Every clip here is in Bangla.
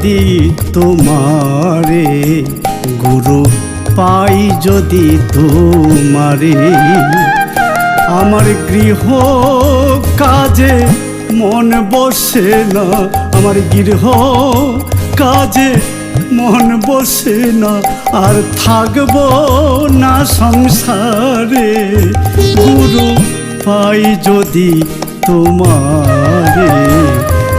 যদি তোমারে, গুরু পাই যদি তোমারে। আমার গৃহ কাজে মন বসে না, আমার গৃহ কাজে মন বসে না, আর থাকব না সংসারে। গুরু পাই যদি তোমারে,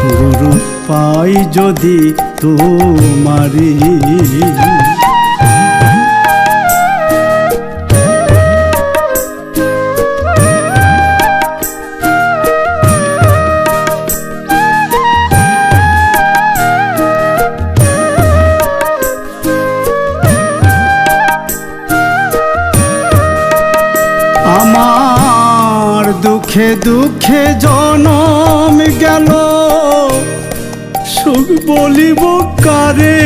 গুরু পাই যদি তোমারে। আমার দুঃখে দুঃখে জনম গেল, সুখ বলিব কারে।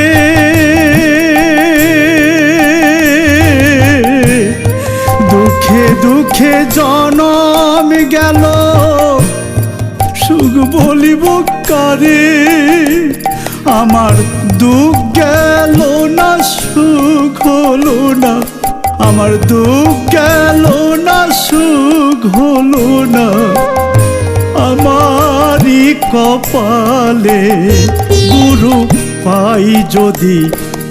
দুঃখে দুঃখে জনম গেল, সুখ বলিব কারে। আমার দুঃখ গেল না, সুখ হলো না, আমার দুঃখ গেল না, সুখ হলো না। আমারই কপালে গুরু পাই যদি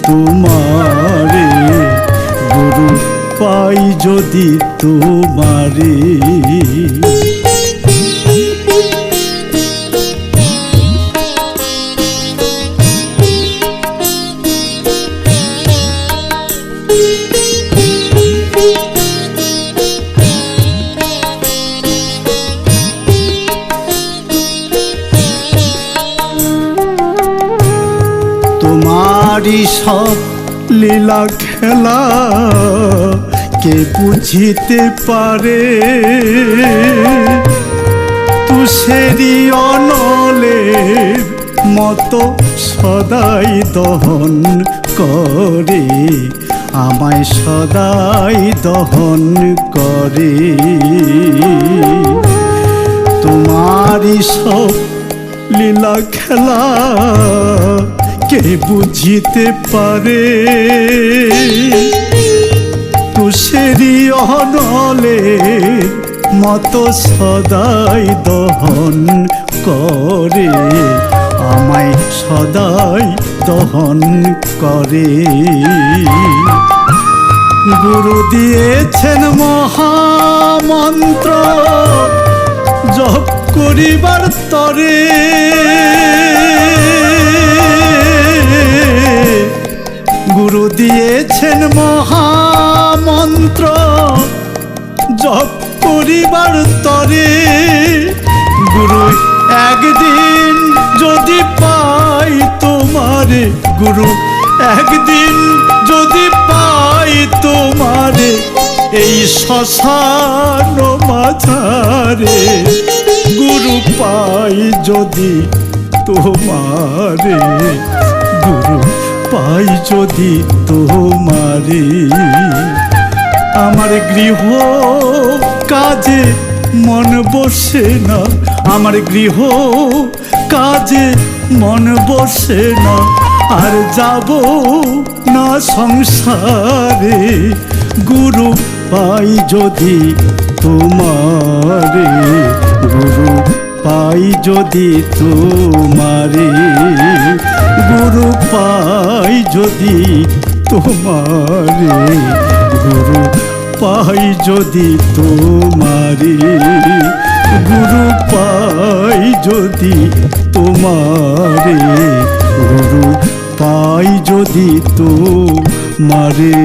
তোমারে, গুরু পাই যদি তোমারে। তোমারি সব লীলা খেলা কে বুঝিতে পারে। তুষেরি অনলের মতো সদাই দহন করে, আমায় সদাই দহন করে। তোমারি সব লীলা খেলা কে বুঝিতে পারে। তুষেরি অনলের মতো সদাই দহন করে, আমায় সদাই দহন করে। গুরু দিয়েছেন মহামন্ত্র জপ করিবার তরে। গুরু দিয়েছেন মহামন্ত্র জপ করিবার তরে। গুরু একদিন যদি পাই তোমারে, গুরু একদিন যদি পাই তোমারে, এই শ্মশান মাঝারে। গুরু পাই যদি তোমারে, গুরু পাই যদি তোমারে। আমার গৃহ কাজে মন বসে না, আমার গৃহ কাজে মন বসে না, আর যাব না সংসারে। গুরু পাই যদি তোমারে, গুরু পাই যদি তোমারে। গুরু পাই যদি তোমারে, গুরু পাই যদি তোমারে। গুরু পাই যদি তোমারে, গুরু পাই যদি তোমারে।